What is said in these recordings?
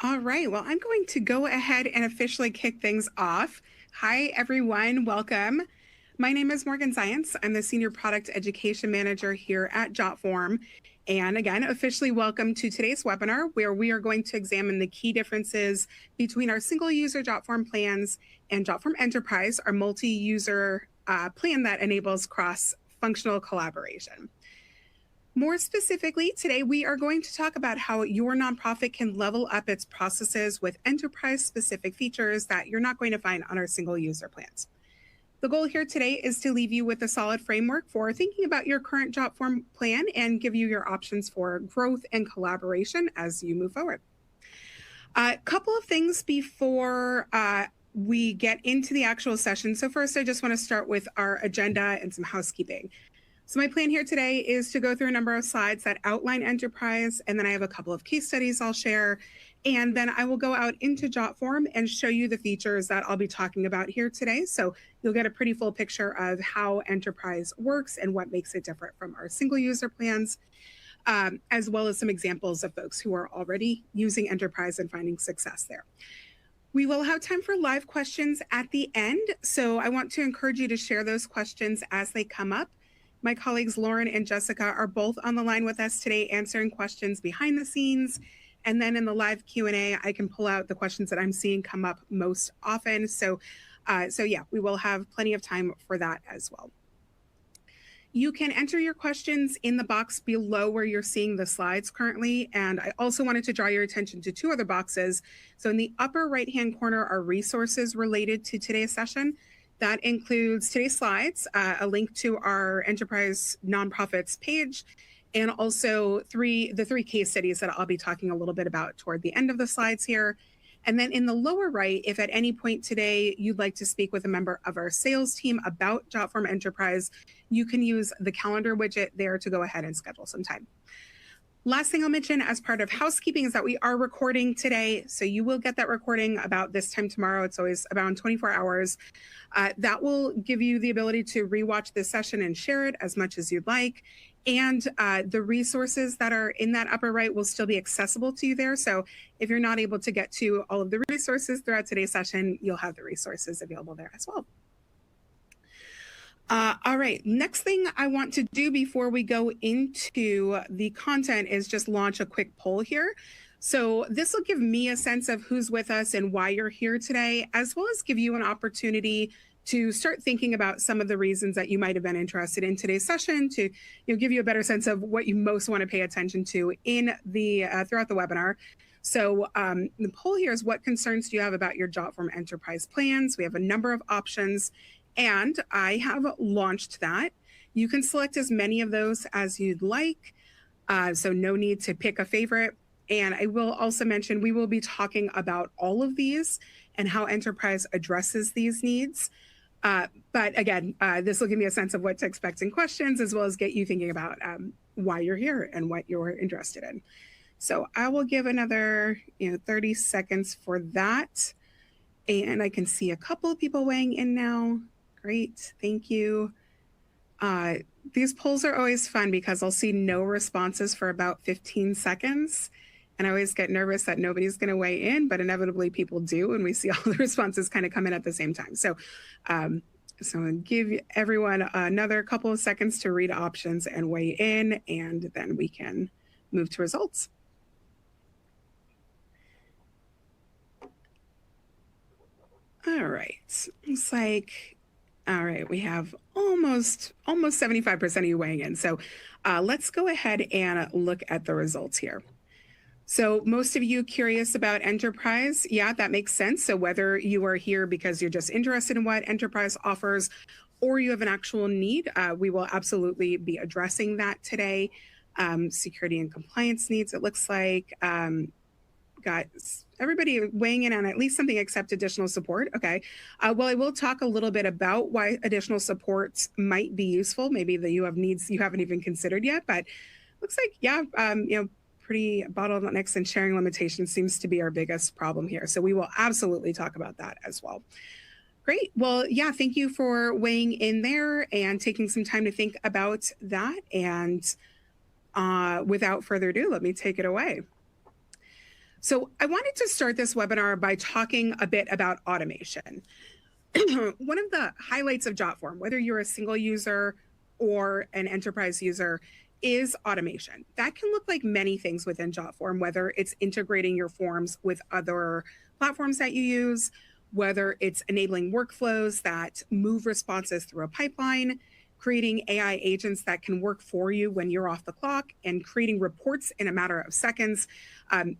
All right, well, I'm going to go ahead and officially kick things off. Hi, everyone. Welcome. My name is Morgan Zients. I'm the Senior Product Education Manager here at Jotform. And again, officially welcome to today's webinar, where we are going to examine the key differences between our single-user Jotform plans and Jotform Enterprise, our multi-user plan that enables cross-functional collaboration. More specifically, today we are going to talk about how your nonprofit can level up its processes with enterprise-specific features that you're not going to find on our single-user plans. The goal here today is to leave you with a solid framework for thinking about your current Jotform plan and give you your options for growth and collaboration as you move forward. A couple of things before we get into the actual session. So first, I just want to start with our agenda and some housekeeping. So my plan here today is to go through a number of slides that outline Enterprise, and then I have a couple of case studies I'll share, and then I will go out into Jotform and show you the features that I'll be talking about here today. So you'll get a pretty full picture of how Enterprise works and what makes it different from our single user plans, as well as some examples of folks who are already using Enterprise and finding success there. We will have time for live questions at the end, so I want to encourage you to share those questions as they come up. My colleagues Lauren and Jessica are both on the line with us today answering questions behind the scenes. And then in the live Q&A, I can pull out the questions that I'm seeing come up most often. So yeah, we will have plenty of time for that as well. You can enter your questions in the box below where you're seeing the slides currently. And I also wanted to draw your attention to two other boxes. So in the upper right-hand corner are resources related to today's session. That includes today's slides, a link to our Enterprise Nonprofits page, and also the three case studies that I'll be talking a little bit about toward the end of the slides here. And then in the lower right, if at any point today you'd like to speak with a member of our sales team about Jotform Enterprise, you can use the calendar widget there to go ahead and schedule some time. Last thing I'll mention as part of housekeeping is that we are recording today. So you will get that recording about this time tomorrow. It's always about 24 hours. That will give you the ability to rewatch this session and share it as much as you'd like. And the resources that are in that upper right will still be accessible to you there. So if you're not able to get to all of the resources throughout today's session, you'll have the resources available there as well. All right, next thing I want to do before we go into the content is just launch a quick poll here. So this will give me a sense of who's with us and why you're here today, as well as give you an opportunity to start thinking about some of the reasons that you might have been interested in today's session to give you a better sense of what you most want to pay attention to in the throughout the webinar. So the poll here is, what concerns do you have about your Jotform Enterprise plans? We have a number of options, and I have launched that. You can select as many of those as you'd like, so no need to pick a favorite. And I will also mention we will be talking about all of these and how Enterprise addresses these needs. But again, this will give me a sense of what to expect in questions, as well as get you thinking about why you're here and what you're interested in. So I will give another 30 seconds for that. And I can see a couple of people weighing in now. Great, thank you. These polls are always fun because I'll see no responses for about 15 seconds. And I always get nervous that nobody's going to weigh in, but inevitably people do, and we see all the responses kind of come in at the same time. So, so I'll give everyone another couple of seconds to read options and weigh in, and then we can move to results. All right, looks like, all right, we have almost 75% of you weighing in. So let's go ahead and look at the results here. So most of you curious about Enterprise, yeah, that makes sense. So whether you are here because you're just interested in what Enterprise offers, or you have an actual need, we will absolutely be addressing that today. Security and compliance needs, it looks like. Got everybody weighing in on at least something except additional support. Okay. Well, I will talk a little bit about why additional supports might be useful. Maybe that you have needs you haven't even considered yet, but looks like, yeah, pretty bottlenecks and sharing limitations seems to be our biggest problem here. So we will absolutely talk about that as well. Great. Well, yeah, thank you for weighing in there and taking some time to think about that. And without further ado, let me take it away. So I wanted to start this webinar by talking a bit about automation. One of the highlights of Jotform, whether you're a single user or an enterprise user, is automation. That can look like many things within Jotform, whether it's integrating your forms with other platforms that you use, whether it's enabling workflows that move responses through a pipeline, creating AI agents that can work for you when you're off the clock, and creating reports in a matter of seconds.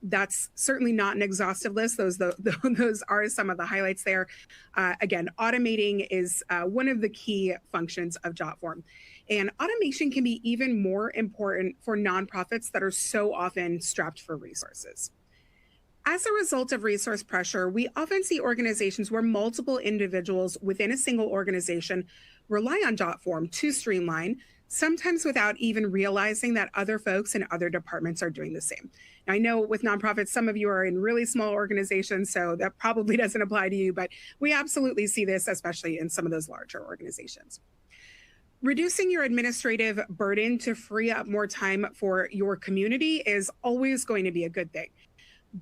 That's certainly not an exhaustive list. Those are some of the highlights there. Again, automating is one of the key functions of Jotform. And automation can be even more important for nonprofits that are so often strapped for resources. As a result of resource pressure, we often see organizations where multiple individuals within a single organization rely on Jotform to streamline, sometimes without even realizing that other folks in other departments are doing the same. Now, I know with nonprofits, some of you are in really small organizations, so that probably doesn't apply to you, but we absolutely see this, especially in some of those larger organizations. Reducing your administrative burden to free up more time for your community is always going to be a good thing.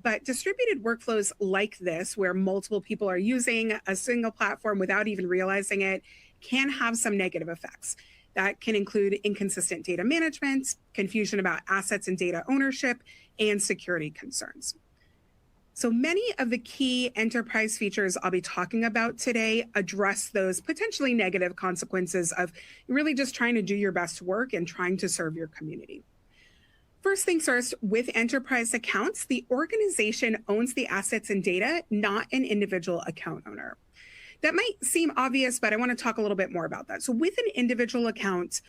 But distributed workflows like this, where multiple people are using a single platform without even realizing it, can have some negative effects. That can include inconsistent data management, confusion about assets and data ownership, and security concerns. So many of the key enterprise features I'll be talking about today address those potentially negative consequences of really just trying to do your best work and trying to serve your community. First things first, with enterprise accounts, the organization owns the assets and data, not an individual account owner. That might seem obvious, but I want to talk a little bit more about that. So with an individual account,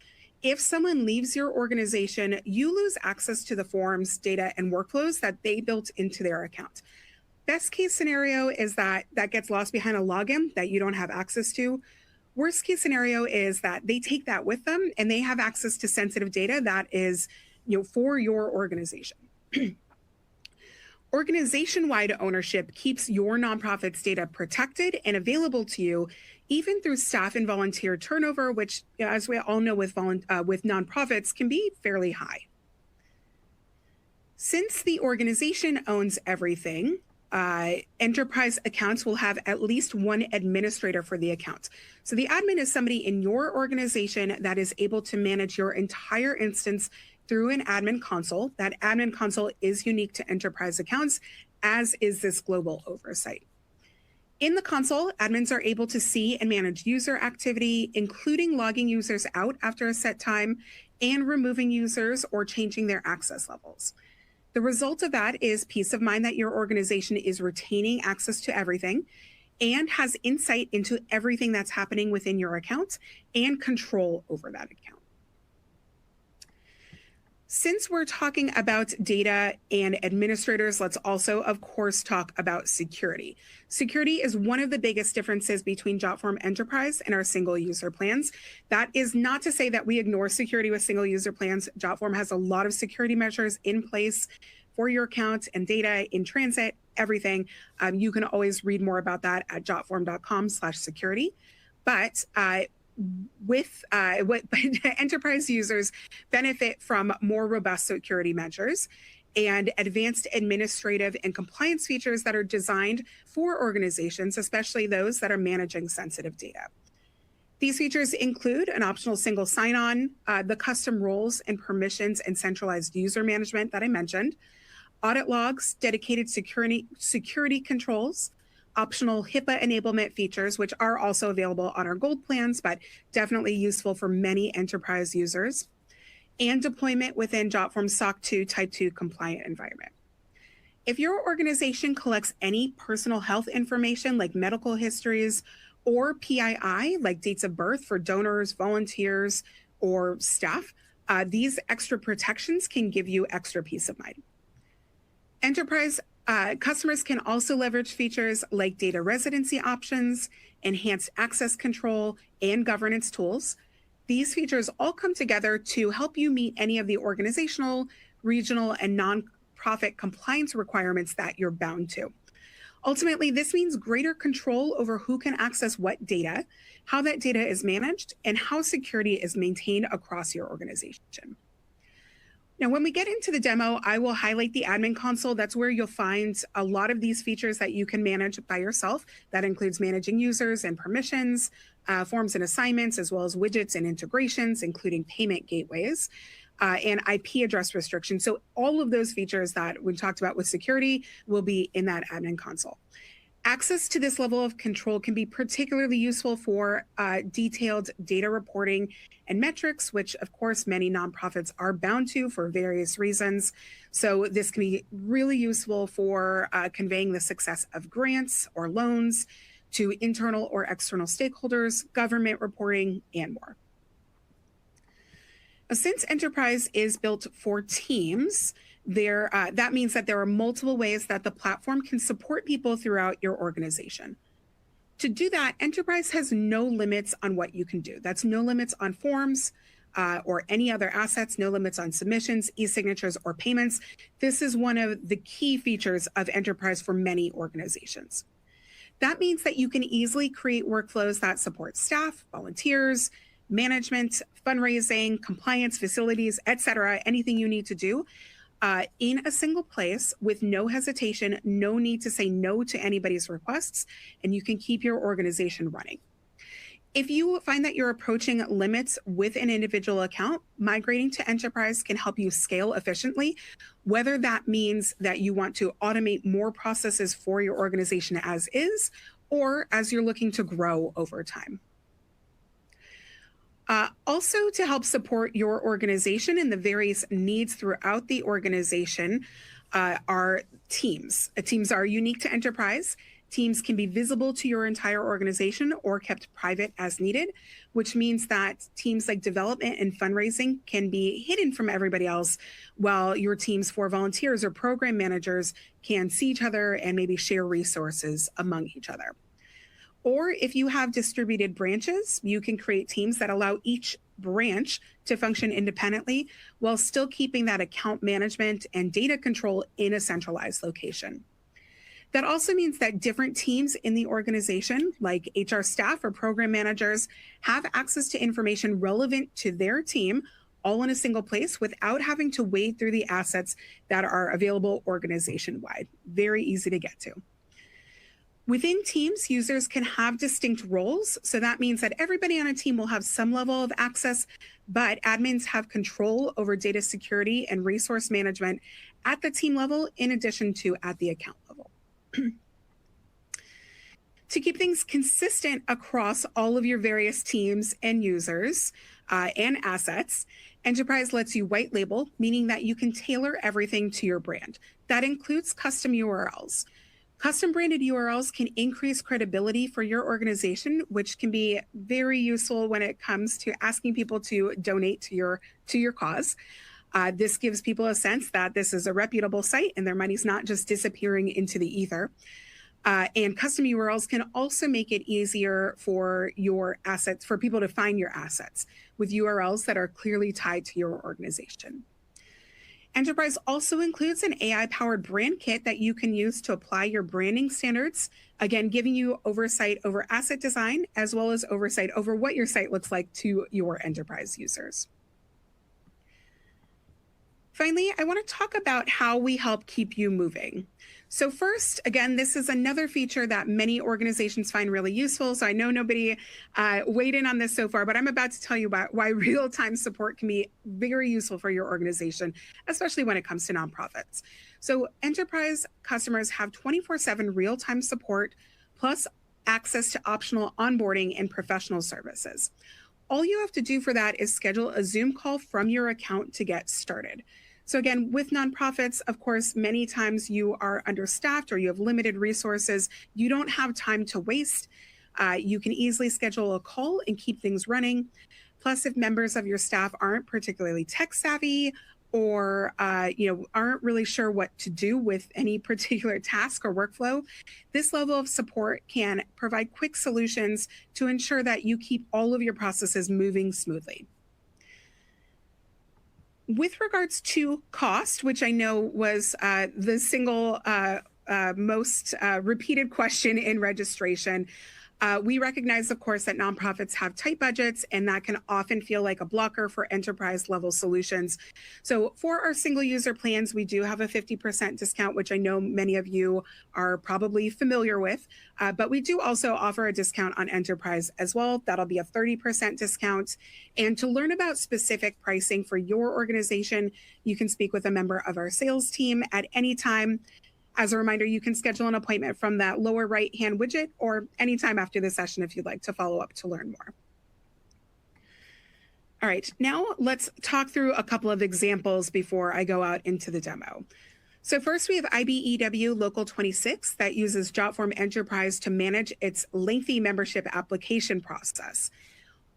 if someone leaves your organization, you lose access to the forms, data, and workflows that they built into their account. Best case scenario is that gets lost behind a login that you don't have access to. Worst case scenario is that they take that with them and they have access to sensitive data that is, for your organization. Organization-wide ownership keeps your nonprofit's data protected and available to you, even through staff and volunteer turnover, which, as we all know, with nonprofits, can be fairly high. Since the organization owns everything, enterprise accounts will have at least one administrator for the account. So the admin is somebody in your organization that is able to manage your entire instance through an admin console. That admin console is unique to enterprise accounts, as is this global oversight. In the console, admins are able to see and manage user activity, including logging users out after a set time and removing users or changing their access levels. The result of that is peace of mind that your organization is retaining access to everything and has insight into everything that's happening within your account and control over that account. Since we're talking about data and administrators, let's also, of course, talk about security. Security is one of the biggest differences between Jotform Enterprise and our single user plans. That is not to say that we ignore security with single user plans. Jotform has a lot of security measures in place for your account and data in transit, everything. You can always read more about that at jotform.com/security. But enterprise users benefit from more robust security measures and advanced administrative and compliance features that are designed for organizations, especially those that are managing sensitive data. These features include an optional single sign-on, the custom roles and permissions and centralized user management that I mentioned, audit logs, dedicated security controls, optional HIPAA enablement features, which are also available on our gold plans, but definitely useful for many enterprise users, and deployment within Jotform's SOC 2 Type 2 compliant environment. If your organization collects any personal health information like medical histories or PII, like dates of birth for donors, volunteers, or staff, these extra protections can give you extra peace of mind. Enterprise customers can also leverage features like data residency options, enhanced access control, and governance tools. These features all come together to help you meet any of the organizational, regional, and nonprofit compliance requirements that you're bound to. Ultimately, this means greater control over who can access what data, how that data is managed, and how security is maintained across your organization. Now, when we get into the demo, I will highlight the admin console. That's where you'll find a lot of these features that you can manage by yourself. That includes managing users and permissions, forms and assignments, as well as widgets and integrations, including payment gateways, and IP address restrictions. So all of those features that we talked about with security will be in that admin console. Access to this level of control can be particularly useful for detailed data reporting and metrics, which of course many nonprofits are bound to for various reasons. So this can be really useful for conveying the success of grants or loans to internal or external stakeholders, government reporting, and more. Since Enterprise is built for teams, that means that there are multiple ways that the platform can support people throughout your organization. To do that, Enterprise has no limits on what you can do. That's no limits on forms or any other assets, no limits on submissions, e-signatures, or payments. This is one of the key features of Enterprise for many organizations. That means that you can easily create workflows that support staff, volunteers, management, fundraising, compliance, facilities, etc., anything you need to do in a single place with no hesitation, no need to say no to anybody's requests, and you can keep your organization running. If you find that you're approaching limits with an individual account, migrating to Enterprise can help you scale efficiently, whether that means that you want to automate more processes for your organization as is, or as you're looking to grow over time. Also, to help support your organization and the various needs throughout the organization are teams. Teams are unique to Enterprise. Teams can be visible to your entire organization or kept private as needed, which means that teams like development and fundraising can be hidden from everybody else, while your teams for volunteers or program managers can see each other and maybe share resources among each other. Or if you have distributed branches, you can create teams that allow each branch to function independently while still keeping that account management and data control in a centralized location. That also means that different teams in the organization, like HR staff or program managers, have access to information relevant to their team all in a single place without having to wade through the assets that are available organization-wide. Very easy to get to. Within teams, users can have distinct roles. So that means that everybody on a team will have some level of access, but admins have control over data security and resource management at the team level, in addition to at the account level. To keep things consistent across all of your various teams and users and assets, Enterprise lets you white label, meaning that you can tailor everything to your brand. That includes custom URLs. Custom branded URLs can increase credibility for your organization, which can be very useful when it comes to asking people to donate to your cause. This gives people a sense that this is a reputable site and their money's not just disappearing into the ether. And custom URLs can also make it easier for your assets, for people to find your assets with URLs that are clearly tied to your organization. Enterprise also includes an AI-powered brand kit that you can use to apply your branding standards, again, giving you oversight over asset design, as well as oversight over what your site looks like to your Enterprise users. Finally, I want to talk about how we help keep you moving. So first, again, this is another feature that many organizations find really useful. So I know nobody weighed in on this so far, but I'm about to tell you about why real-time support can be very useful for your organization, especially when it comes to nonprofits. So Enterprise customers have 24/7 real-time support, plus access to optional onboarding and professional services. All you have to do for that is schedule a Zoom call from your account to get started. So again, with nonprofits, of course, many times you are understaffed or you have limited resources. You don't have time to waste. You can easily schedule a call and keep things running. Plus, if members of your staff aren't particularly tech savvy or aren't really sure what to do with any particular task or workflow, this level of support can provide quick solutions to ensure that you keep all of your processes moving smoothly. With regards to cost, which I know was the single most repeated question in registration, We recognize, of course, that nonprofits have tight budgets, and that can often feel like a blocker for enterprise level solutions. So for our single user plans, we do have a 50% discount, which I know many of you are probably familiar with, but we do also offer a discount on enterprise as well. That'll be a 30% discount. And to learn about specific pricing for your organization, you can speak with a member of our sales team at any time. As a reminder, you can schedule an appointment from that lower right-hand widget or anytime after the session if you'd like to follow up to learn more. All right, now let's talk through a couple of examples before I go out into the demo. So first, we have IBEW Local 26 that uses Jotform Enterprise to manage its lengthy membership application process.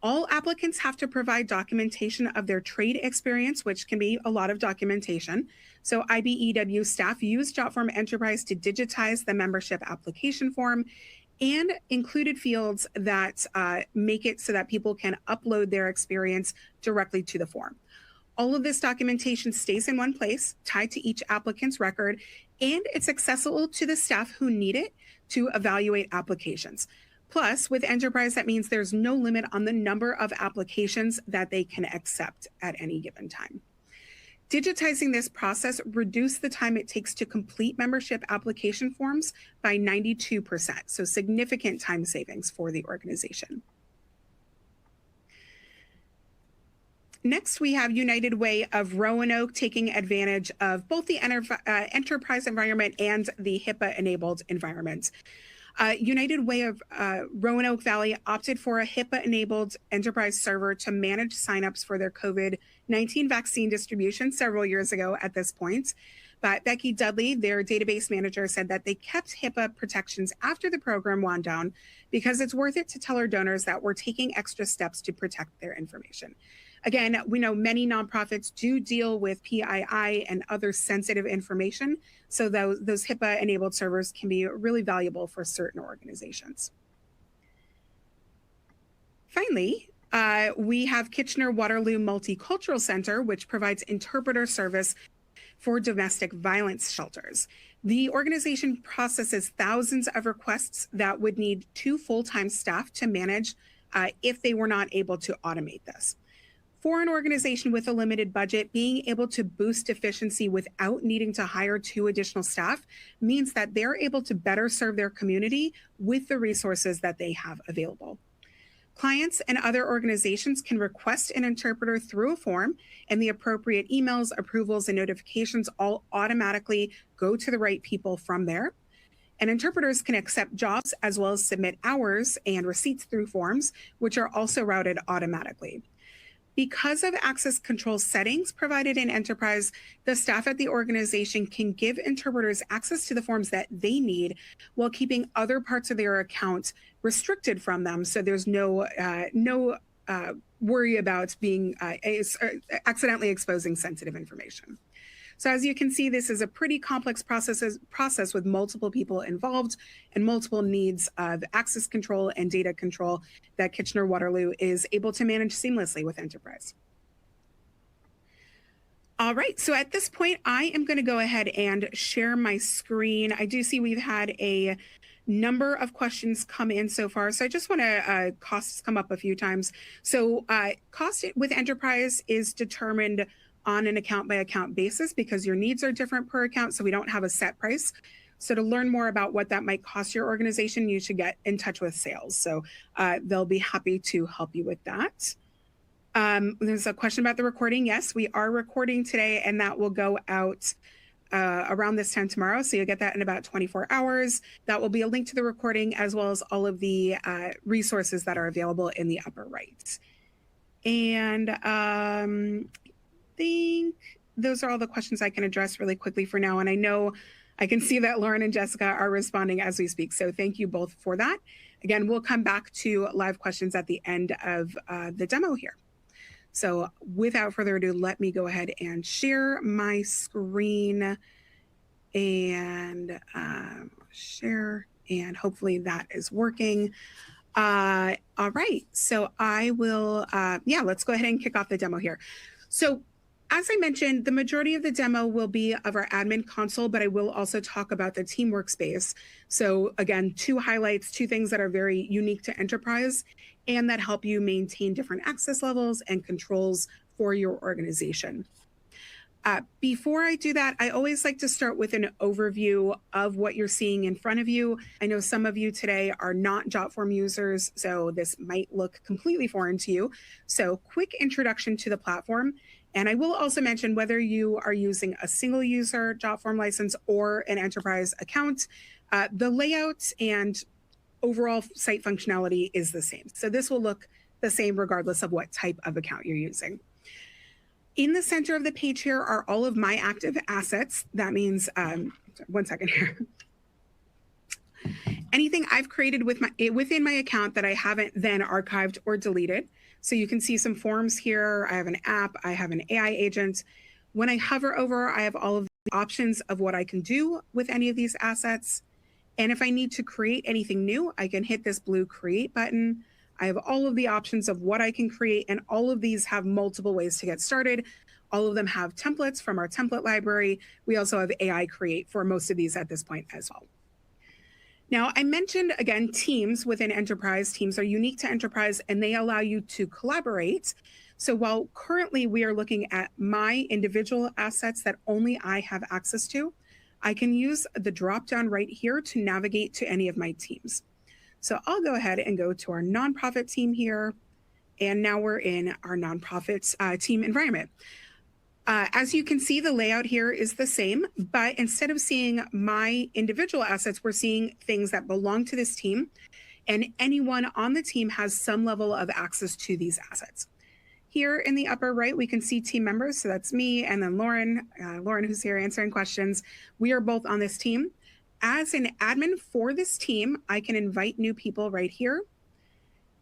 All applicants have to provide documentation of their trade experience, which can be a lot of documentation. So IBEW staff use Jotform Enterprise to digitize the membership application form and included fields that make it so that people can upload their experience directly to the form. All of this documentation stays in one place, tied to each applicant's record, and it's accessible to the staff who need it to evaluate applications. Plus, with Enterprise, that means there's no limit on the number of applications that they can accept at any given time. Digitizing this process reduced the time it takes to complete membership application forms by 92%, so significant time savings for the organization. Next, we have United Way of Roanoke taking advantage of both the enterprise environment and the HIPAA-enabled environment. United Way of Roanoke Valley opted for a HIPAA-enabled enterprise server to manage signups for their COVID-19 vaccine distribution several years ago at this point. But Becky Dudley, their database manager, said that they kept HIPAA protections after the program wound down because it's worth it to tell our donors that we're taking extra steps to protect their information. Again, we know many nonprofits do deal with PII and other sensitive information, so those HIPAA-enabled servers can be really valuable for certain organizations. Finally, we have Kitchener-Waterloo Multicultural Center, which provides interpreter service for domestic violence shelters. The organization processes thousands of requests that would need 2 full-time staff to manage if they were not able to automate this. For an organization with a limited budget, being able to boost efficiency without needing to hire 2 additional staff means that they're able to better serve their community with the resources that they have available. Clients and other organizations can request an interpreter through a form, and the appropriate emails, approvals, and notifications all automatically go to the right people from there. And interpreters can accept jobs as well as submit hours and receipts through forms, which are also routed automatically. Because of access control settings provided in Enterprise, the staff at the organization can give interpreters access to the forms that they need while keeping other parts of their account restricted from them, so there's no worry about being accidentally exposing sensitive information. So as you can see, this is a pretty complex process with multiple people involved and multiple needs of access control and data control that Kitchener-Waterloo is able to manage seamlessly with Enterprise. All right, so at this point, I am going to go ahead and share my screen. I do see we've had a number of questions come in so far. So I just want to, costs come up a few times. So cost with Enterprise is determined on an account by account basis because your needs are different per account, so we don't have a set price. So to learn more about what that might cost your organization, you should get in touch with sales. So they'll be happy to help you with that. There's a question about the recording. Yes, we are recording today, and that will go out around this time tomorrow. So you'll get that in about 24 hours. That will be a link to the recording as well as all of the resources that are available in the upper right. And think those are all the questions I can address really quickly for now. And I know I can see that Lauren and Jessica are responding as we speak. So thank you both for that. Again, we'll come back to live questions at the end of the demo here. So without further ado, let me go ahead and share my screen and share, and hopefully that is working. All right, so I will, let's go ahead and kick off the demo here. So As I mentioned, the majority of the demo will be of our admin console, but I will also talk about the team workspace. So again, two highlights, two things that are very unique to Enterprise and that help you maintain different access levels and controls for your organization. Before I do that, I always like to start with an overview of what you're seeing in front of you. I know some of you today are not Jotform users, so this might look completely foreign to you. So quick introduction to the platform. And I will also mention whether you are using a single user Jotform license or an enterprise account, the layout and overall site functionality is the same. So this will look the same regardless of what type of account you're using. In the center of the page here are all of my active assets. That means, one second here. Anything I've created within my account that I haven't then archived or deleted. So you can see some forms here. I have an app, I have an AI agent. When I hover over, I have all of the options of what I can do with any of these assets. And if I need to create anything new, I can hit this blue create button. I have all of the options of what I can create, and all of these have multiple ways to get started. All of them have templates from our template library. We also have AI create for most of these at this point as well. Now, I mentioned, again, teams within Enterprise. Teams are unique to Enterprise, and they allow you to collaborate. So while currently we are looking at my individual assets that only I have access to, I can use the drop-down right here to navigate to any of my teams. So I'll go ahead and go to our nonprofit team here. And now we're in our nonprofit team environment. As you can see, the layout here is the same, but instead of seeing my individual assets, we're seeing things that belong to this team. And anyone on the team has some level of access to these assets. Here in the upper right, we can see team members. So that's me and then Lauren, who's here answering questions. We are both on this team. As an admin for this team, I can invite new people right here.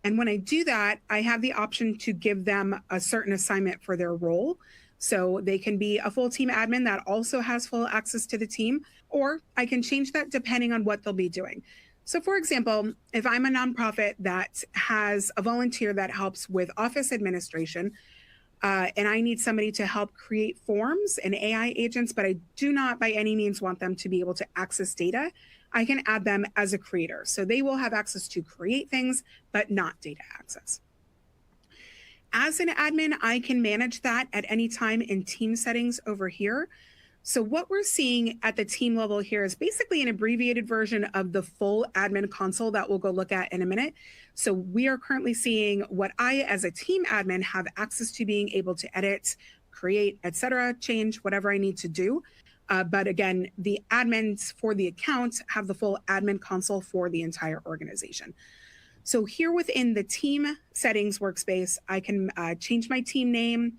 And when I do that, I have the option to give them a certain assignment for their role. So they can be a full team admin that also has full access to the team, or I can change that depending on what they'll be doing. So for example, if I'm a nonprofit that has a volunteer that helps with office administration, and I need somebody to help create forms and AI agents, but I do not by any means want them to be able to access data, I can add them as a creator. So they will have access to create things, but not data access. As an admin, I can manage that at any time in team settings over here. So what we're seeing at the team level here is basically an abbreviated version of the full admin console that we'll go look at in a minute. So we are currently seeing what I, as a team admin, have access to being able to edit, create, etc., change whatever I need to do. But again, the admins for the account have the full admin console for the entire organization. So here within the team settings workspace, I can change my team name.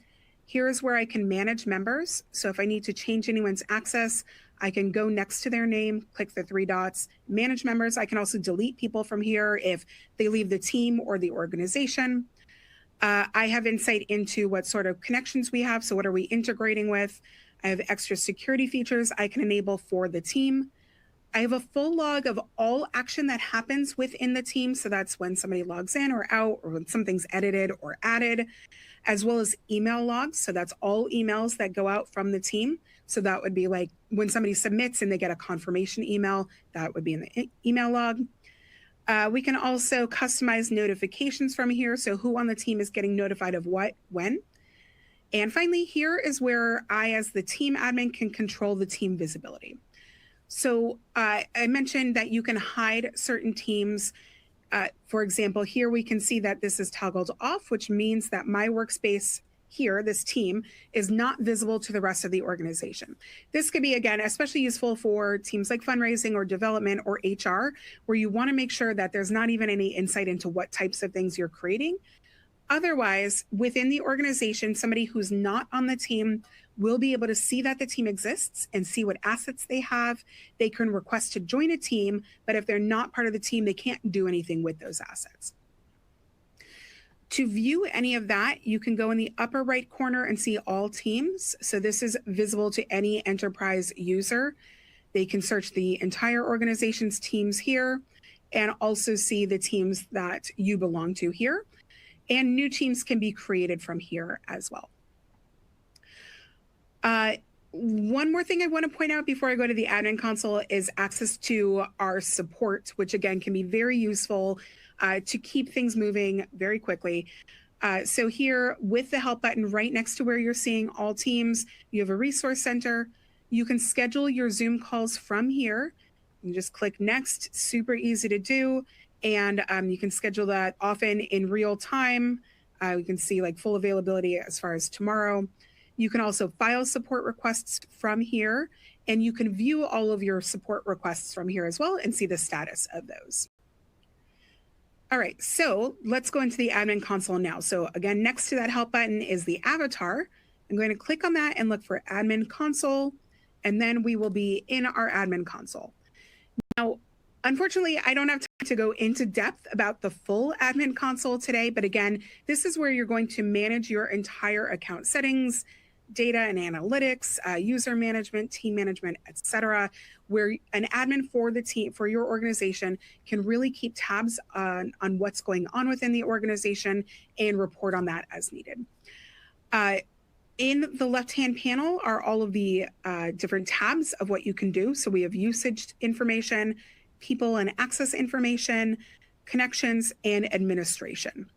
Here's where I can manage members. So if I need to change anyone's access, I can go next to their name, click the three dots, manage members. I can also delete people from here if they leave the team or the organization. I have insight into what sort of connections we have. So what are we integrating with? I have extra security features I can enable for the team. I have a full log of all action that happens within the team. So that's when somebody logs in or out, or when something's edited or added, as well as email logs. So that's all emails that go out from the team. So that would be like when somebody submits and they get a confirmation email, that would be in the email log. We can also customize notifications from here. So who on the team is getting notified of what, when. And finally, here is where I, as the team admin, can control the team visibility. So I mentioned that you can hide certain teams. For example, here we can see that this is toggled off, which means that my workspace here, this team, is not visible to the rest of the organization. This could be, again, especially useful for teams like fundraising or development or HR, where you want to make sure that there's not even any insight into what types of things you're creating. Otherwise, within the organization, somebody who's not on the team will be able to see that the team exists and see what assets they have. They can request to join a team, but if they're not part of the team, they can't do anything with those assets. To view any of that, you can go in the upper right corner and see all teams. So this is visible to any enterprise user. They can search the entire organization's teams here and also see the teams that you belong to here. And new teams can be created from here as well. One more thing I want to point out before I go to the admin console is access to our support, which again can be very useful to keep things moving very quickly. So here with the help button right next to where you're seeing all teams, you have a resource center. You can schedule your Zoom calls from here. You just click next, super easy to do. And you can schedule that often in real time. We can see like full availability as far as tomorrow. You can also file support requests from here, and you can view all of your support requests from here as well and see the status of those. All right, so let's go into the admin console now. So again, next to that help button is the avatar. I'm going to click on that and look for admin console, and then we will be in our admin console. Now, unfortunately, I don't have time to go into depth about the full admin console today, but again, this is where you're going to manage your entire account settings, data and analytics, user management, team management, etc., where an admin for the team, for your organization, can really keep tabs on what's going on within the organization and report on that as needed. In the left-hand panel are all of the different tabs of what you can do. So we have usage information, people and access information, connections, and administration.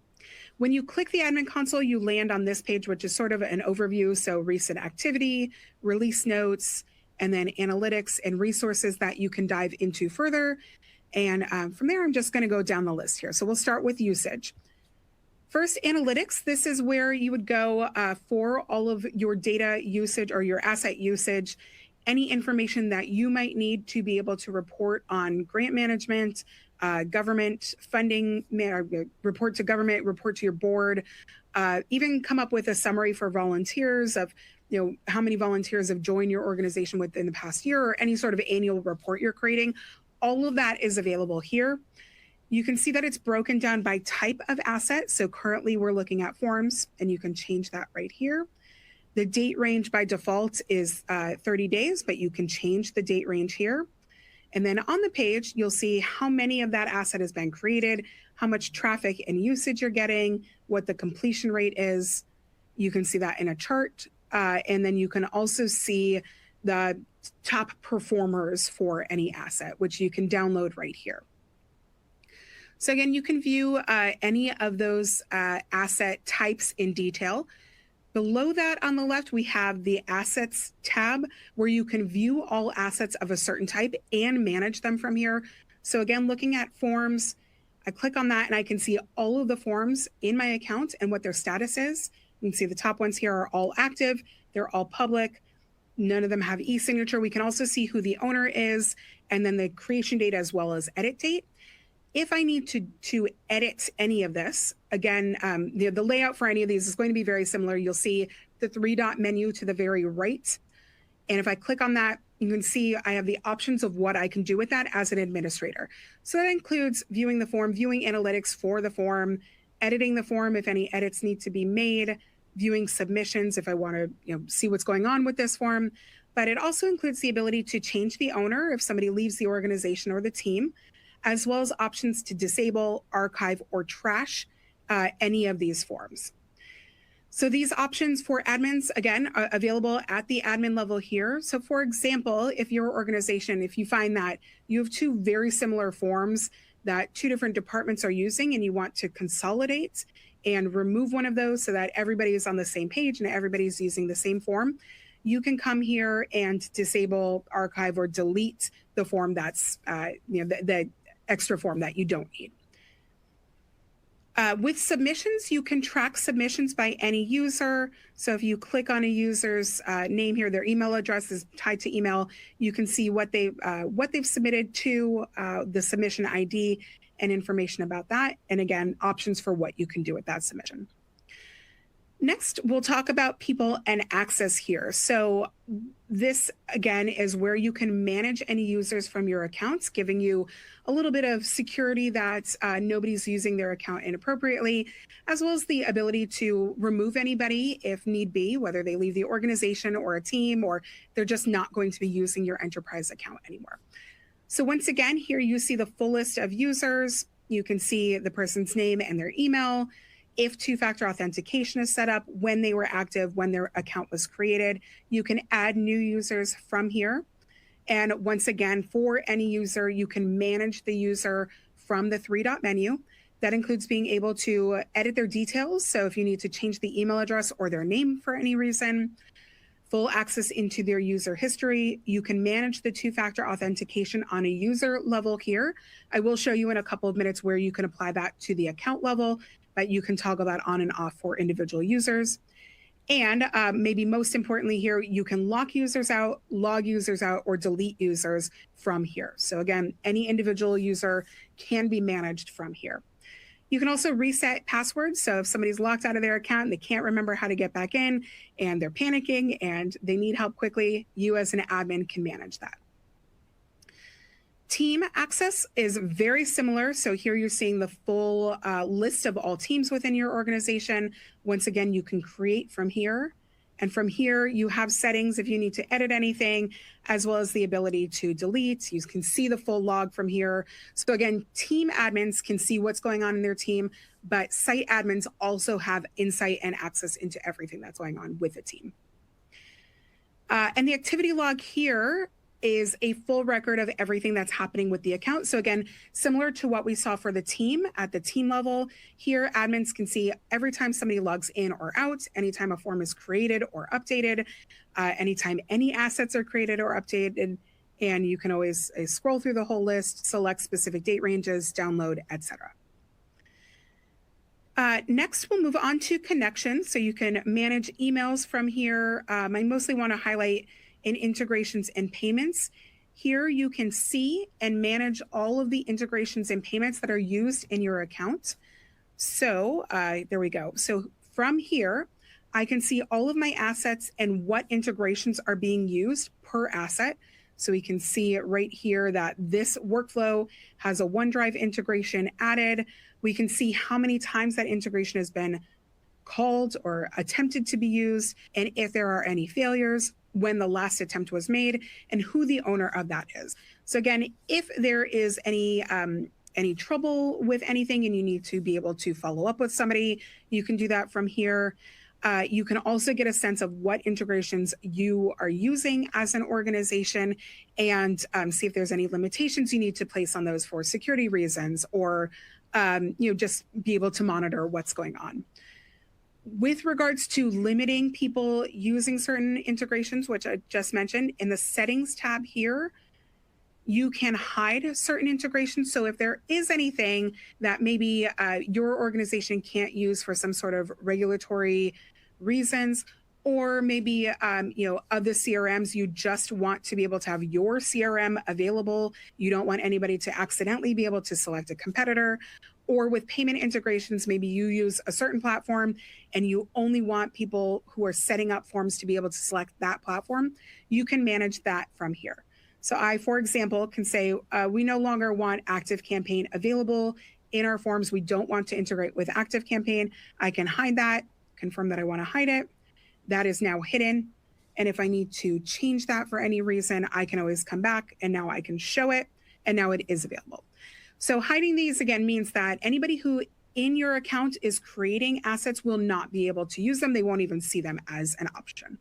When you click the admin console, you land on this page, which is sort of an overview. So recent activity, release notes, and then analytics and resources that you can dive into further. And from there, I'm just going to go down the list here. So we'll start with usage. First, analytics. This is where you would go for all of your data usage or your asset usage, any information that you might need to be able to report on grant management, government funding, report to government, report to your board, even come up with a summary for volunteers of how many volunteers have joined your organization within the past year, or any sort of annual report you're creating. All of that is available here. You can see that it's broken down by type of asset. So currently we're looking at forms, and you can change that right here. The date range by default is 30 days, but you can change the date range here. And then on the page, you'll see how many of that asset has been created, how much traffic and usage you're getting, what the completion rate is. You can see that in a chart. And then you can also see the top performers for any asset, which you can download right here. So again, you can view any of those asset types in detail. Below that on the left, we have the Assets tab, where you can view all assets of a certain type and manage them from here. So again, looking at forms, I click on that and I can see all of the forms in my account and what their status is. You can see the top ones here are all active. They're all public. None of them have e-signature. We can also see who the owner is, and then the creation date as well as edit date. If I need to edit any of this, again, the layout for any of these is going to be very similar. You'll see the 3-dot menu to the very right. And if I click on that, you can see I have the options of what I can do with that as an administrator. So that includes viewing the form, viewing analytics for the form, editing the form if any edits need to be made, viewing submissions if I want to see what's going on with this form. But it also includes the ability to change the owner if somebody leaves the organization or the team, as well as options to disable, archive, or trash any of these forms. So these options for admins, again, are available at the admin level here. So for example, if your organization, if you find that you have two very similar forms that two different departments are using and you want to consolidate and remove one of those so that everybody is on the same page and everybody's using the same form, you can come here and disable, archive, or delete the form that's, the extra form that you don't need. With submissions, you can track submissions by any user. So if you click on a user's name here, their email address is tied to email, you can see what they've submitted to, the submission ID and information about that. And again, options for what you can do with that submission. Next, we'll talk about people and access here. So this, again, is where you can manage any users from your accounts, giving you a little bit of security that nobody's using their account inappropriately, as well as the ability to remove anybody if need be, whether they leave the organization or a team, or they're just not going to be using your enterprise account anymore. So once again, here you see the full list of users. You can see the person's name and their email. if two-factor authentication is set up, when they were active, when their account was created. You can add new users from here. And once again, for any user, you can manage the user from the three-dot menu. That includes being able to edit their details. So if you need to change the email address or their name for any reason, full access into their user history. You can manage the two-factor authentication on a user level here. I will show you in a couple of minutes where you can apply that to the account level, but you can toggle that on and off for individual users. And maybe most importantly here, you can lock users out, log users out, or delete users from here. So again, any individual user can be managed from here. You can also reset passwords. So if somebody's locked out of their account and they can't remember how to get back in and they're panicking and they need help quickly, you as an admin can manage that. Team access is very similar. So here you're seeing the full list of all teams within your organization. Once again, you can create from here. And from here, you have settings if you need to edit anything, as well as the ability to delete. You can see the full log from here. So again, team admins can see what's going on in their team, but site admins also have insight and access into everything that's going on with the team. And the activity log here is a full record of everything that's happening with the account. So again, similar to what we saw for the team at the team level, here admins can see every time somebody logs in or out, anytime a form is created or updated, anytime any assets are created or updated, and you can always scroll through the whole list, select specific date ranges, download, etc. Next, we'll move on to connections. So you can manage emails from here. I mostly want to highlight in integrations and payments. Here you can see and manage all of the integrations and payments that are used in your account. So there we go. So from here, I can see all of my assets and what integrations are being used per asset. So we can see right here that this workflow has a OneDrive integration added. We can see how many times that integration has been called or attempted to be used, and if there are any failures, when the last attempt was made, and who the owner of that is. So again, if there is any trouble with anything and you need to be able to follow up with somebody, you can do that from here. You can also get a sense of what integrations you are using as an organization and see if there's any limitations you need to place on those for security reasons, or just be able to monitor what's going on. With regards to limiting people using certain integrations, which I just mentioned, in the settings tab here, you can hide certain integrations. So if there is anything that maybe your organization can't use for some sort of regulatory reasons, or maybe of the CRMs, you just want to be able to have your CRM available. You don't want anybody to accidentally be able to select a competitor. Or with payment integrations, maybe you use a certain platform and you only want people who are setting up forms to be able to select that platform. You can manage that from here. So I, for example, can say, we no longer want ActiveCampaign available in our forms. We don't want to integrate with ActiveCampaign. I can hide that, confirm that I want to hide it. That is now hidden. And if I need to change that for any reason, I can always come back and now I can show it, and now it is available. So hiding these, again, means that anybody who in your account is creating assets will not be able to use them. They won't even see them as an option.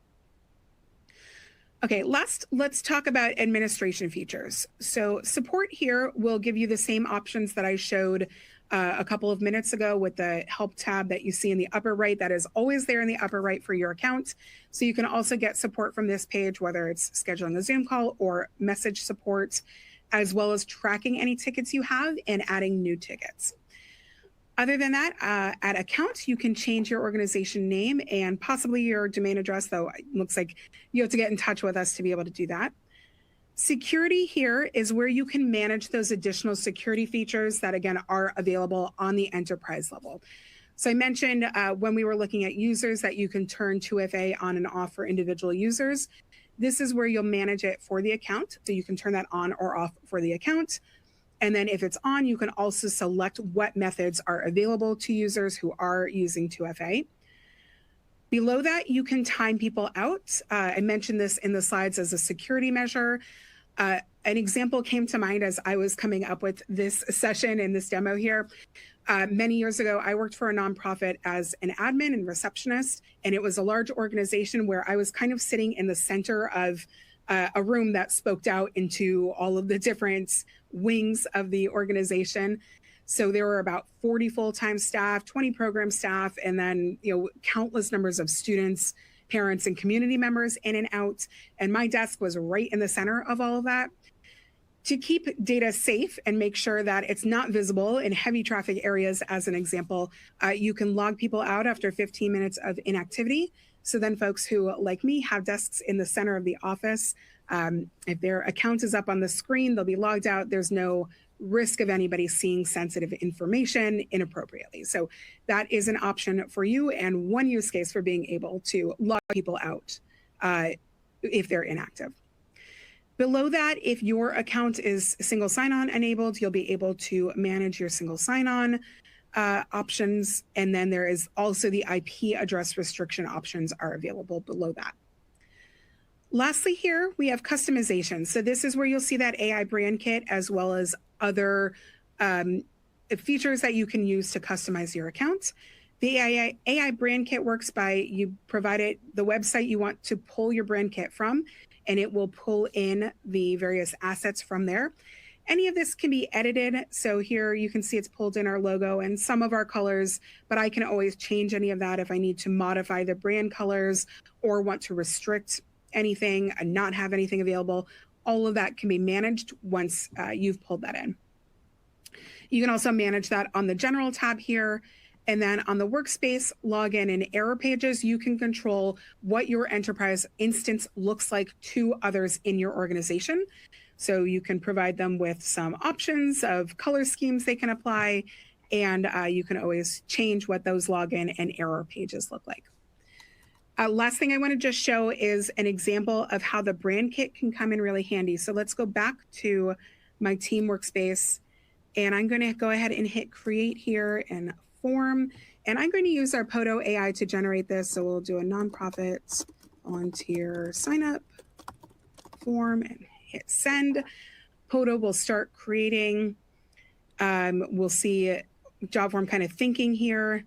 Okay, last, let's talk about administration features. So support here will give you the same options that I showed a couple of minutes ago with the help tab that you see in the upper right. That is always there in the upper right for your account. So you can also get support from this page, whether it's scheduling a Zoom call or message support, as well as tracking any tickets you have and adding new tickets. Other than that, at account, you can change your organization name and possibly your domain address, though it looks like you have to get in touch with us to be able to do that. Security here is where you can manage those additional security features that, again, are available on the enterprise level. So I mentioned when we were looking at users that you can turn 2FA on and off for individual users. This is where you'll manage it for the account. So you can turn that on or off for the account. And then if it's on, you can also select what methods are available to users who are using 2FA. Below that, you can time people out. I mentioned this in the slides as a security measure. An example came to mind as I was coming up with this session and this demo here. Many years ago, I worked for a nonprofit as an admin and receptionist, and it was a large organization where I was kind of sitting in the center of a room that spoked out into all of the different wings of the organization. So there were about 40 full-time staff, 20 program staff, and then countless numbers of students, parents, and community members in and out. And my desk was right in the center of all of that. To keep data safe and make sure that it's not visible in heavy traffic areas, as an example, you can log people out after 15 minutes of inactivity. So then folks who, like me, have desks in the center of the office, if their account is up on the screen, they'll be logged out. There's no risk of anybody seeing sensitive information inappropriately. So that is an option for you and one use case for being able to log people out if they're inactive. Below that, if your account is single sign-on enabled, you'll be able to manage your single sign-on options. And then there is also the IP address restriction options are available below that. Lastly here, we have customization. So this is where you'll see that AI brand kit as well as other features that you can use to customize your account. The AI brand kit works by you provide it the website you want to pull your brand kit from, and it will pull in the various assets from there. Any of this can be edited. So here you can see it's pulled in our logo and some of our colors, but I can always change any of that if I need to modify the brand colors or want to restrict anything and not have anything available. All of that can be managed once you've pulled that in. You can also manage that on the general tab here. And then on the workspace, login and error pages, you can control what your enterprise instance looks like to others in your organization. So you can provide them with some options of color schemes they can apply, and you can always change what those login and error pages look like. Last thing I want to just show is an example of how the brand kit can come in really handy. So let's go back to my team workspace, and I'm going to go ahead and hit create here and form, and I'm going to use our Poto AI to generate this. So we'll do a nonprofit volunteer sign up form and hit send. Poto will start creating. We'll see Jotform kind of thinking here.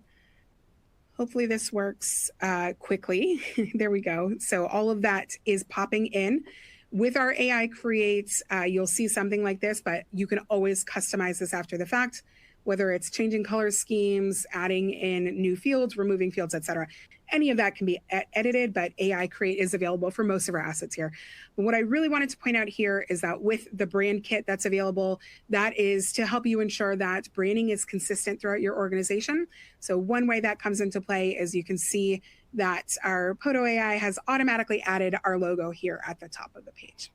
Hopefully this works quickly. There we go. So all of that is popping in. With our AI creates, you'll see something like this, but you can always customize this after the fact, whether it's changing color schemes, adding in new fields, removing fields, etc. Any of that can be edited, but AI Create is available for most of our assets here. But what I really wanted to point out here is that with the brand kit that's available, that is to help you ensure that branding is consistent throughout your organization. So one way that comes into play is you can see that our Poto AI has automatically added our logo here at the top of the page.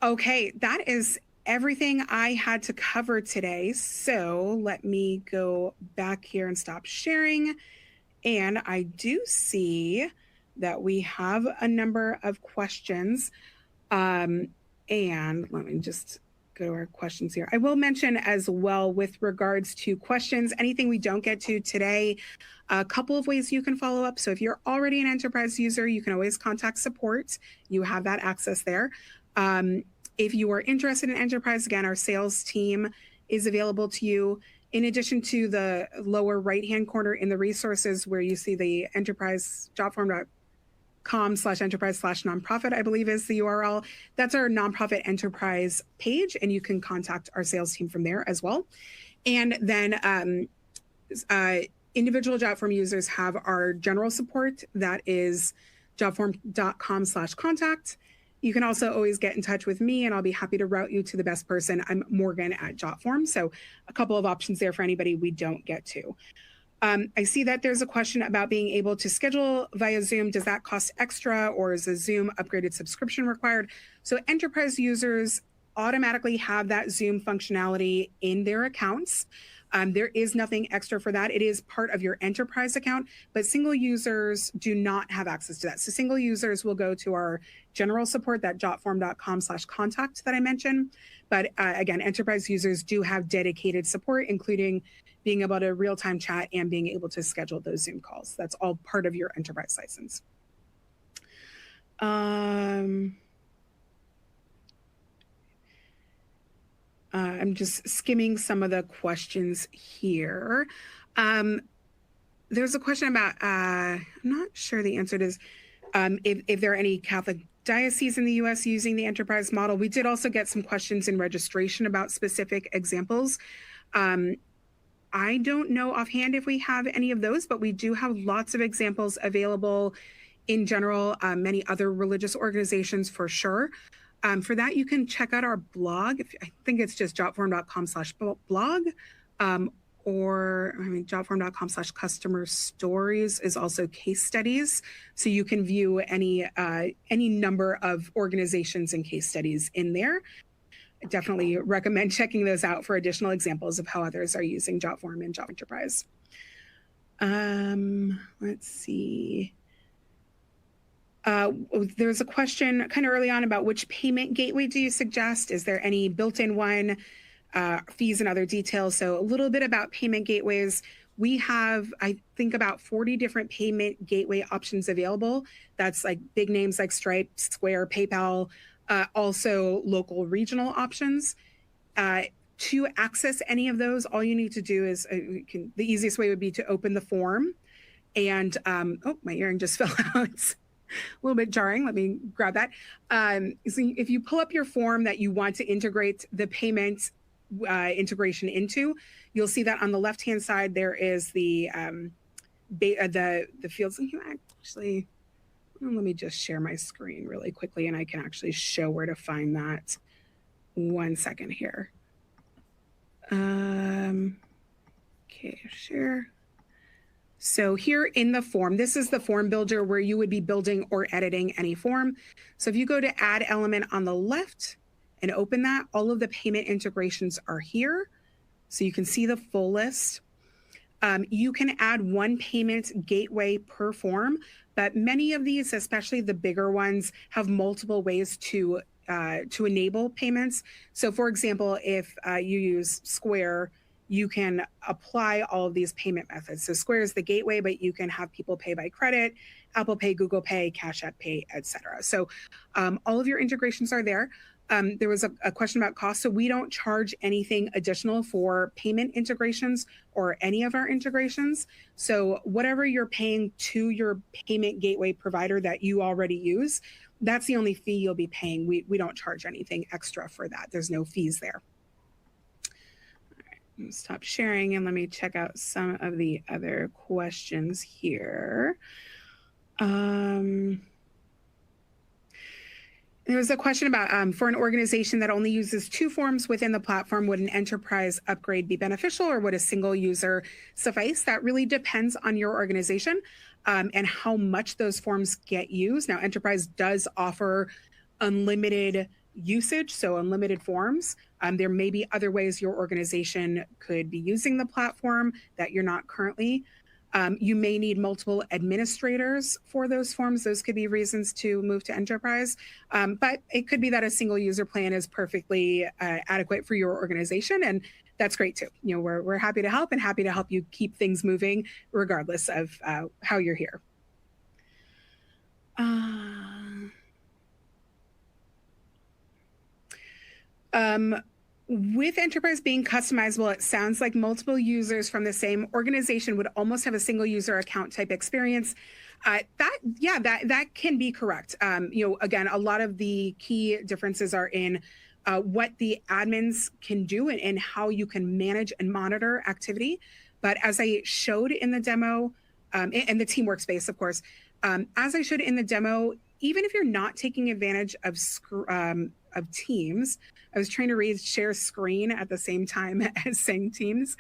Okay, that is everything I had to cover today. So let me go back here and stop sharing. And I do see that we have a number of questions. And let me just go to our questions here. I will mention as well with regards to questions, anything we don't get to today, a couple of ways you can follow up. So if you're already an enterprise user, you can always contact support. You have that access there. If you are interested in enterprise, again, our sales team is available to you. In addition to the lower right-hand corner in the resources where you see the enterprise, jotform.com/enterprise/nonprofit, I believe is the URL. That's our nonprofit enterprise page, and you can contact our sales team from there as well. And then individual Jotform users have our general support. That is jotform.com/contact. You can also always get in touch with me, and I'll be happy to route you to the best person. I'm Morgan at Jotform, so a couple of options there for anybody we don't get to. I see that there's a question about being able to schedule via Zoom. Does that cost extra, or is a Zoom upgraded subscription required? So enterprise users automatically have that Zoom functionality in their accounts. There is nothing extra for that. It is part of your enterprise account, but single users do not have access to that. So single users will go to our general support, that jotform.com/contact that I mentioned. But again, enterprise users do have dedicated support, including being able to real-time chat and being able to schedule those Zoom calls. That's all part of your enterprise license. I'm just skimming some of the questions here. There's a question about, I'm not sure the answer is if there are any Catholic dioceses in the U.S. using the enterprise model. We did also get some questions in registration about specific examples. I don't know offhand if we have any of those, but we do have lots of examples available in general, many other religious organizations for sure. For that, you can check out our blog. I think it's just jotform.com/blog, or jotform.com/customer stories is also case studies. So you can view any number of organizations and case studies in there. I definitely recommend checking those out for additional examples of how others are using Jotform and Jotform Enterprise. Let's see. There's a question kind of early on about which payment gateway do you suggest? Is there any built-in one? Fees and other details. So a little bit about payment gateways. We have, I think, about 40 different payment gateway options available. That's like big names like Stripe, Square, PayPal, also local regional options. To access any of those, all you need to do is, the easiest way would be to open the form. And, oh, my earring just fell out. It's a little bit jarring. Let me grab that. So if you pull up your form that you want to integrate the payment integration into, you'll see that on the left-hand side, there is the fields. And actually, let me just share my screen really quickly, and I can actually show where to find that. 1 second here. Okay, share. So here in the form, this is the form builder where you would be building or editing any form. So if you go to add element on the left and open that, all of the payment integrations are here. So you can see the full list. You can add one payment gateway per form, but many of these, especially the bigger ones, have multiple ways to enable payments. So for example, if you use Square, you can apply all of these payment methods. So Square is the gateway, but you can have people pay by credit, Apple Pay, Google Pay, Cash App Pay, etc. So all of your integrations are there. There was a question about cost. So we don't charge anything additional for payment integrations or any of our integrations. So whatever you're paying to your payment gateway provider that you already use, that's the only fee you'll be paying. We don't charge anything extra for that. There's no fees there. Stop sharing and let me check out some of the other questions here. There was a question about for an organization that only uses 2 forms within the platform, would an enterprise upgrade be beneficial or would a single user suffice? That really depends on your organization and how much those forms get used. Now, enterprise does offer unlimited usage, so unlimited forms. There may be other ways your organization could be using the platform that you're not currently. You may need multiple administrators for those forms. Those could be reasons to move to enterprise. But it could be that a single user plan is perfectly adequate for your organization. And that's great too. You know, we're happy to help and happy to help you keep things moving regardless of how you're here. With enterprise being customizable, it sounds like multiple users from the same organization would almost have a single user account type experience. That can be correct. You know, again, a lot of the key differences are in what the admins can do and how you can manage and monitor activity. But as I showed in the demo, and the team workspace, of course, as I showed in the demo, even if you're not taking advantage of Teams, I was trying to read share screen at the same time as saying Teams.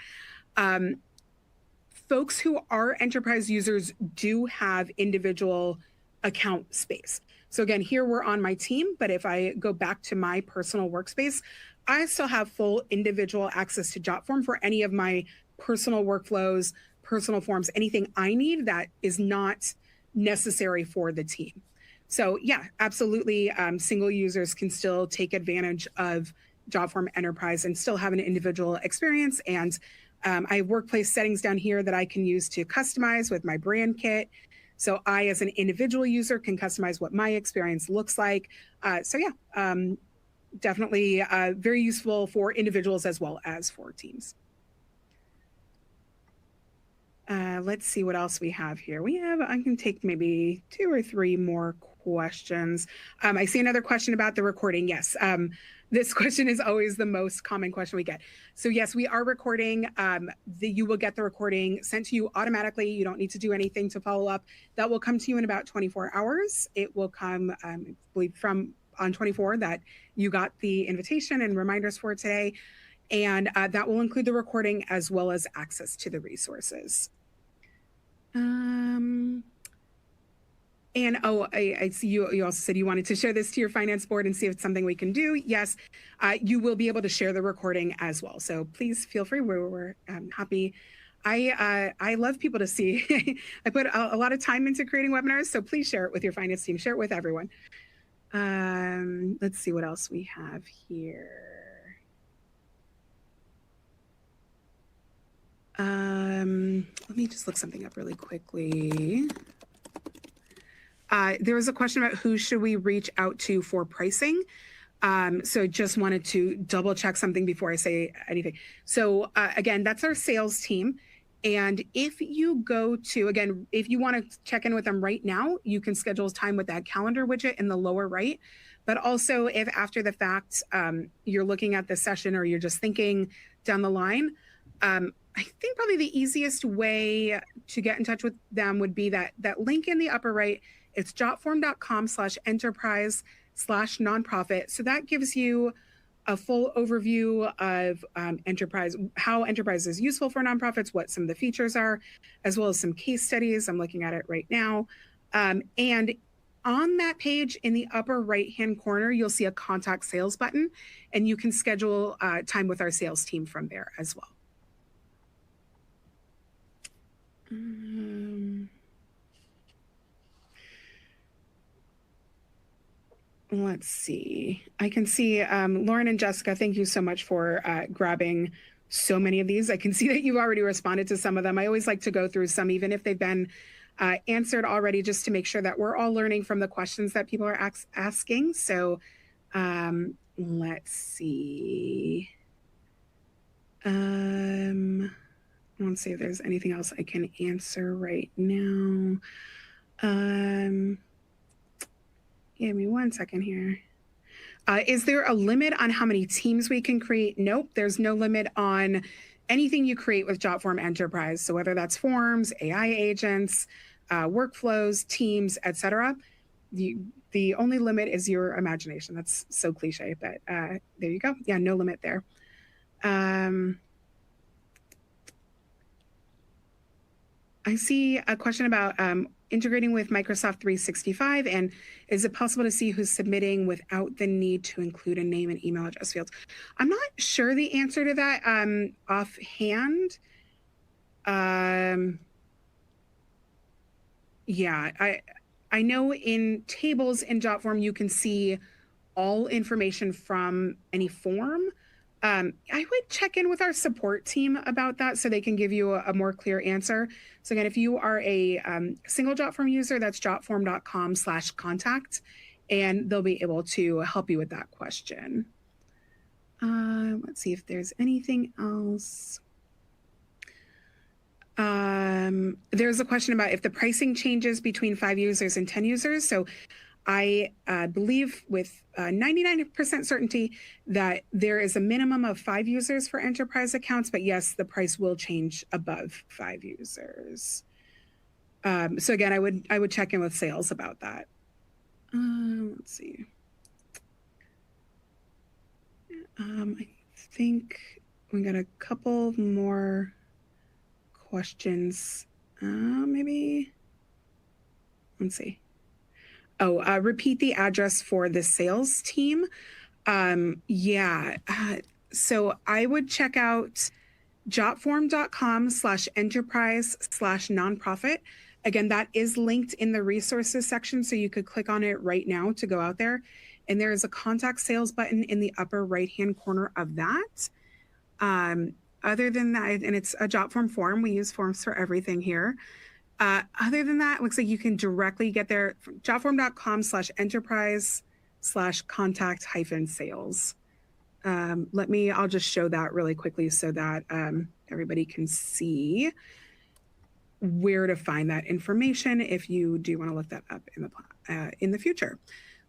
Folks who are enterprise users do have individual account space. So again, here we're on my team, but if I go back to my personal workspace, I still have full individual access to Jotform for any of my personal workflows, personal forms, anything I need that is not necessary for the team. So yeah, absolutely. Single users can still take advantage of Jotform Enterprise and still have an individual experience. And I have workplace settings down here that I can use to customize with my brand kit. So I, as an individual user, can customize what my experience looks like. So yeah, definitely very useful for individuals as well as for teams. Let's see what else we have here. I can take maybe 2 or 3 more questions. I see another question about the recording. Yes. This question is always the most common question we get. So yes, we are recording. You will get the recording sent to you automatically. You don't need to do anything to follow up. That will come to you in about 24 hours. It will come, I believe, from on 24 that you got the invitation and reminders for today. And that will include the recording as well as access to the resources. And I see you also said you wanted to share this to your finance board and see if it's something we can do. Yes, you will be able to share the recording as well. So please feel free. We're happy. I love people to see. I put a lot of time into creating webinars, so please share it with your finance team. Share it with everyone. Let's see what else we have here. Let me just look something up really quickly. There was a question about who should we reach out to for pricing. So just wanted to double check something before I say anything. So again, that's our sales team. And if you go to, again, if you want to check in with them right now, you can schedule time with that calendar widget in the lower right. But also if after the fact, you're looking at the session or you're just thinking down the line, I think probably the easiest way to get in touch with them would be that link in the upper right. It's jotform.com/enterprise/nonprofit. So that gives you a full overview of enterprise, how enterprise is useful for nonprofits, what some of the features are, as well as some case studies. I'm looking at it right now. And on that page in the upper right-hand corner, you'll see a contact sales button, and you can schedule time with our sales team from there as well. Let's see. I can see Lauren and Jessica, thank you so much for grabbing so many of these. I can see that you've already responded to some of them. I always like to go through some, even if they've been answered already, just to make sure that we're all learning from the questions that people are asking. So let's see. Let's see if there's anything else I can answer right now. Give me 1 second here. Is there a limit on how many teams we can create? Nope, there's no limit on anything you create with Jotform Enterprise. So whether that's forms, AI agents, workflows, teams, etc. The only limit is your imagination. That's so cliche, but there you go. Yeah, no limit there. I see a question about integrating with Microsoft 365, and is it possible to see who's submitting without the need to include a name and email address fields? I'm not sure the answer to that offhand. Yeah, I know in tables in Jotform, you can see all information from any form. I would check in with our support team about that so they can give you a more clear answer. So again, if you are a single Jotform user, that's jotform.com/contact, and they'll be able to help you with that question. Let's see if there's anything else. There's a question about if the pricing changes between 5 users and 10 users. So I believe with 99% certainty that there is a minimum of 5 users for enterprise accounts, but yes, the price will change above 5 users. So again, I would check in with sales about that. Let's see. I think we got a couple more questions. Maybe, let's see. Oh, repeat the address for the sales team. Yeah. So I would check out jotform.com/enterprise/nonprofit. Again, that is linked in the resources section, so you could click on it right now to go out there. And there is a contact sales button in the upper right-hand corner of that. Other than that, and it's a Jotform form. We use forms for everything here. Other than that, it looks like you can directly get there from jotform.com/enterprise jotform.com/contact-sales. I'll just show that really quickly so that everybody can see where to find that information if you do want to look that up in the future.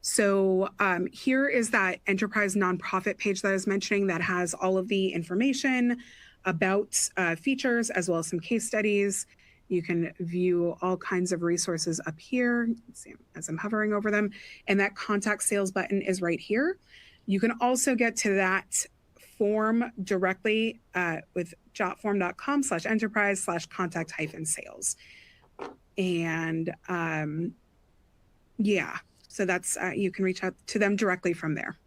So here is that enterprise nonprofit page that I was mentioning that has all of the information about features as well as some case studies. You can view all kinds of resources up here as I'm hovering over them. And that contact sales button is right here. You can also get to that form directly with jotform.com/enterprise/contact-sales. And yeah, so that's, you can reach out to them directly from there.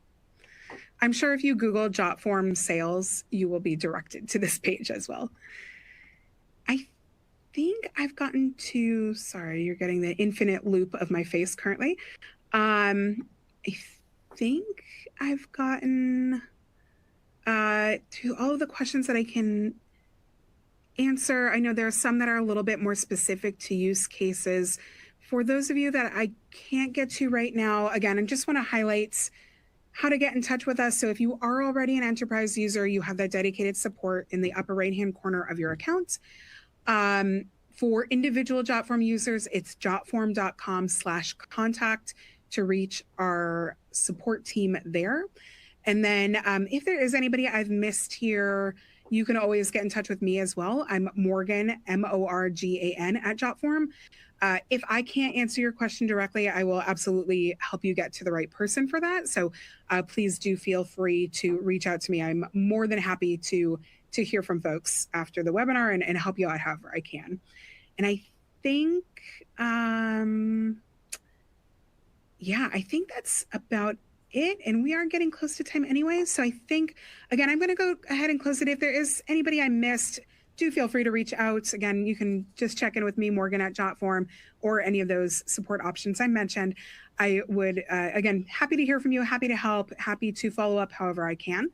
I'm sure if you Google Jotform sales, you will be directed to this page as well. I think I've gotten to, sorry, you're getting the infinite loop of my face currently. I think I've gotten to all of the questions that I can answer. I know there are some that are a little bit more specific to use cases. For those of you that I can't get to right now, again, I just want to highlight how to get in touch with us. So if you are already an enterprise user, you have that dedicated support in the upper right-hand corner of your account. For individual Jotform users, it's jotform.com/contact to reach our support team there. And then if there is anybody I've missed here, you can always get in touch with me as well. I'm Morgan, Morgan at Jotform. If I can't answer your question directly, I will absolutely help you get to the right person for that. So please do feel free to reach out to me. I'm more than happy to hear from folks after the webinar and help you out however I can. And I think, yeah, I think that's about it. And we are getting close to time anyway. So I think, again, I'm going to go ahead and close it. If there is anybody I missed, do feel free to reach out. Again, you can just check in with me, Morgan at Jotform, or any of those support options I mentioned. I would, again, happy to hear from you, happy to help, happy to follow up however I can.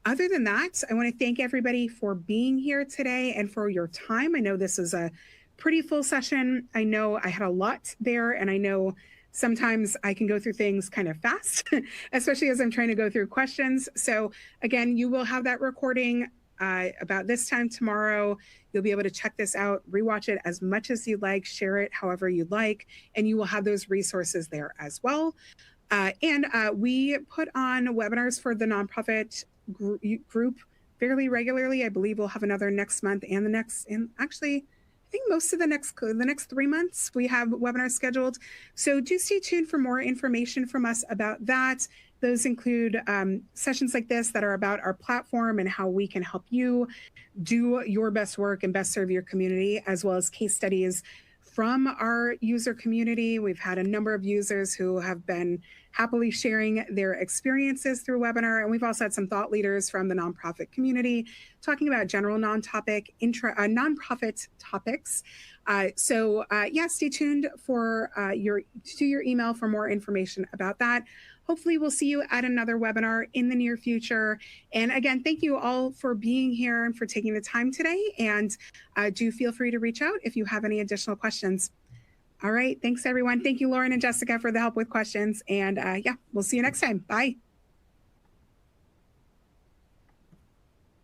Other than that, I want to thank everybody for being here today and for your time. I know this is a pretty full session. I know I had a lot there, and I know sometimes I can go through things kind of fast, especially as I'm trying to go through questions. So again, you will have that recording about this time tomorrow. You'll be able to check this out, rewatch it as much as you'd like, share it however you'd like, and you will have those resources there as well. And we put on webinars for the nonprofit group fairly regularly. I believe we'll have another next month and the next, and actually, I think most of the next 3 months we have webinars scheduled. So do stay tuned for more information from us about that. Those include sessions like this that are about our platform and how we can help you do your best work and best serve your community, as well as case studies from our user community. We've had a number of users who have been happily sharing their experiences through webinar. And we've also had some thought leaders from the nonprofit community talking about general nonprofit topics. So yeah, stay tuned for your email for more information about that. Hopefully we'll see you at another webinar in the near future. And again, thank you all for being here and for taking the time today. And do feel free to reach out if you have any additional questions. All right, thanks everyone. Thank you, Lauren and Jessica, for the help with questions. And yeah, we'll see you next time. Bye.